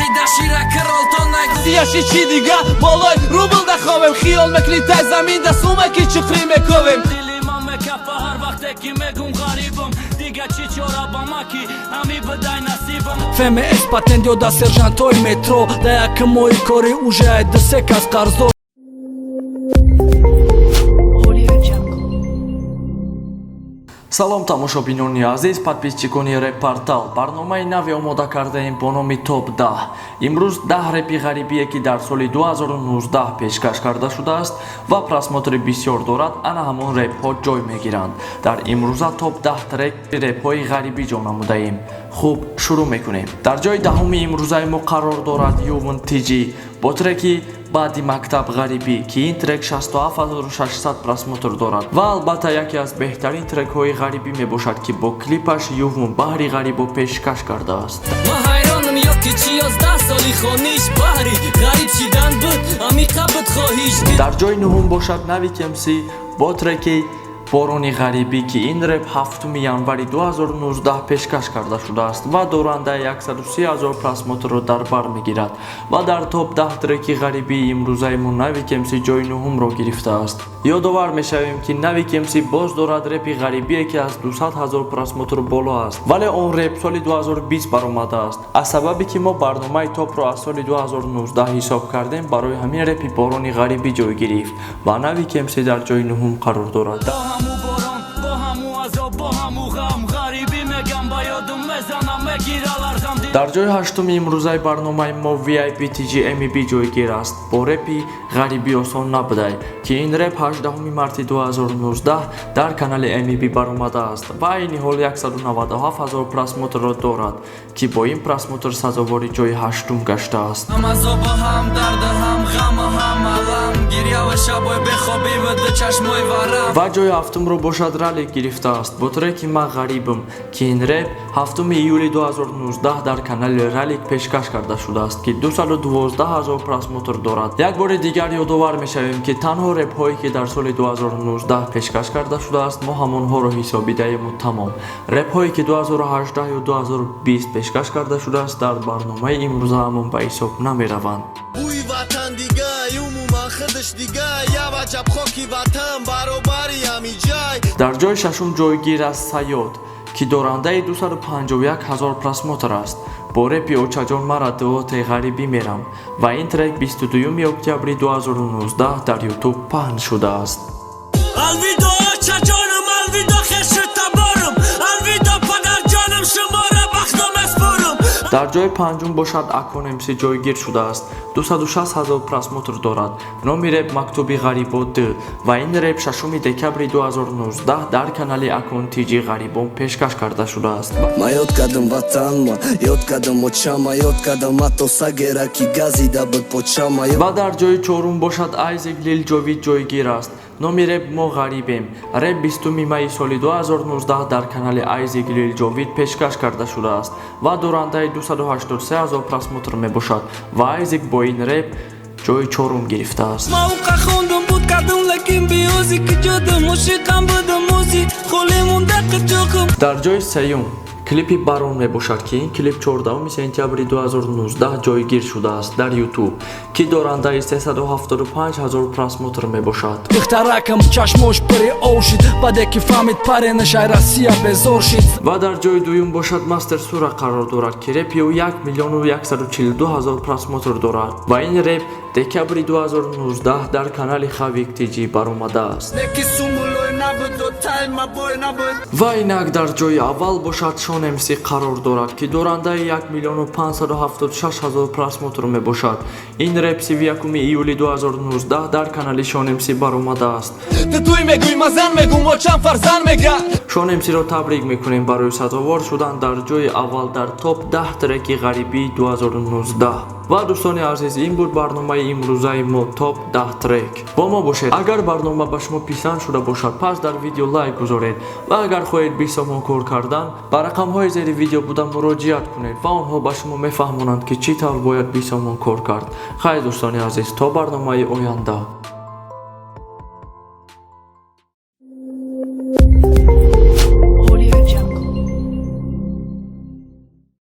عقیده شیره کرالتان نگو دیاشی چی دیگه بالای رو بل دخوابم خیال مکلی تای زمین دستومه کی چخری میکویم دلی ما مکفه هر وقت که میگم غریبم دیگه چی چورا با ما کی همی بدای نصیبم فهم اسپاتندیو دا سرجانتوی مترو دا یک موی کوری اوژه دسک از قرضو Салом тамошобинони азиз, подписчикони репортал. Барномаи нави омода кардаем бо номи топ 10. Имрӯз 10 репи ғарибие ки дар соли 2019 пешкаш карда шудааст ва просмотри бисёр дорад, ана ҳамон репҳо ҷой мегиранд. Дар имрӯза топ 10 трек репҳои ғарибӣ ҷо намудаем. Хуб, шурӯъ мекунем. Дар ҷои даҳуми имрӯзаи мо қарор дорад Ювн Тиҷи бо треки баъди мактаб ғарибӣ ки ин трек 67600 просмотр дорад ва албатта яке аз беҳтарин трекҳои ғарибӣ мебошад ки бо клипаш Ювн баҳри ғарибо пешкаш кардааст. ма ҳайронам ёки чи 11 соли хониш баҳри ғариб шидан буд амиқа буд хоҳиш дар ҷои нуҳум бошад Нави Кемсӣ бо треки борони ғарибӣ ки ин реп 7 январи 2019 пешкаш карда шудааст ва дорандаи 130 000 просмотрро дар бар мегирад ва дар топ 10 треки ғарибии имрӯзаи мо Нави Кемсӣ ҷои нуҳумро гирифтааст. ёдовар мешавем ки Нави Кемсӣ боз дорад репи ғарибие ки аз 200 000 просмотр боло аст, вале он реп соли 2020 баромадааст. аз сабабе ки мо барномаи топро аз соли 2019 ҳисоб кардем, барои ҳамин репи борони ғарибӣ ҷой гирифт ва Нави Кемсӣ дар ҷои нуҳум қарор дорад. дар ҷои ҳаштуми имрӯзаи барномаи мо VIP TG MEB ҷойгир аст бо репи ғарибӣ осон набудай ки ин реп 18 марти 2019 дар канали MEB баромадааст ва айни ҳол 197 000 просмотрро дорад ки бо ин просмотр сазовори ҷои ҳаштум гаштааст. ва ҷои ҳафтумро бошад Ралик гирифтааст бо треки ма ғарибам ки ин реп 7 июли 2019 дар канали Ралик пешкаш карда шудааст ки 212 000 просмотр дорад. як бори дигар ёдовар мешавем ки танҳо репҳое ки дар соли 2019 пешкаш карда шудааст мо ҳамонҳоро ҳисобидаему тамом. репҳое ки 2018 ё 2020 пешкаш карда шудааст дар барномаи имрӯзаамон ба ҳисоб намераванд. дар ҷои шашум ҷойгир аст Саёд ки дорандаи 251 000 просмотр аст бо репи Очаҷон мара дуоте ғарибӣ мерам ва ин трек 22 октябри 2019 дар YouTube паҳн шудааст. алвидо Очаҷонам, алвидо хешу таборам, алвидо падарҷонам, шуморо бахтом аспорам. дар ҷои панҷум бошад Акон MC ҷойгир шудааст. 260 000 просмотр дорад. номи реп Мактуби ғарибо 2 ва ин реп 6 декабри 2019 дар канали Акон TG ғарибон пешкаш карда шудааст. ма ёд кардам ватанма, ёд кардам очама, ёд кардам ҳатто сагера ки газида буд почама. ва дар ҷои чорум бошад Айзек Лил Ҷовид ҷойгир аст. номи реп Мо ғарибем. реп 20 майи соли 2019 дар канали Айзек Лил Ҷовид пешкаш карда шудааст ва дорандаи 283 000 просмотр мебошад ва Айзек бо ин реп ҷои чорум гирифтааст. мауқа хондам буд кардам лекин биёзи ки ҷодам мушиқам будам музи холимунда қиҷоқам. дар ҷои сеюм клипи Барон мебошад ки ин клип 14 сентябри 2019 ҷойгир шудааст дар YouTube ки дорандаи 375 000 просмотр мебошад. ихтаракам чашмош пури ошид баде ки фаҳмид паренашай Россия безор шид. ва дар ҷои дуюм бошад Мастер Сура қарор дорад ки репи ӯ 1 142 000 просмотр дорад ва ин реп декабри 2019 дар канали Хавик TG баромадааст. ва инак дар ҷои аввал бошад Шон MC қарор дорад ки дорандаи 1 576 000 просмотр мебошад. ин реп 31 июли 2019 дар канали Шон MC баромадааст. туй мегӯй мазан мегӯм очам фарзанд мега. Шон MC-ро табрик мекунем барои сазовор шудан дар ҷои аввал дар топ 10 треки ғарибии 2019. ва дӯстони азиз, ин буд барномаи имрӯзаи мо топ 10 трек. бо мо бошед. агар барнома ба шумо писанд шуда бошад, пас дар видео лайк гузоред ва агар хоҳед бисомон кор кардан, ба рақамҳои зери видео буда муроҷиат кунед ва онҳо ба шумо мефаҳмонанд ки чӣ тавр бояд бисомон кор кард. хайр дӯстони азиз, то барномаи оянда.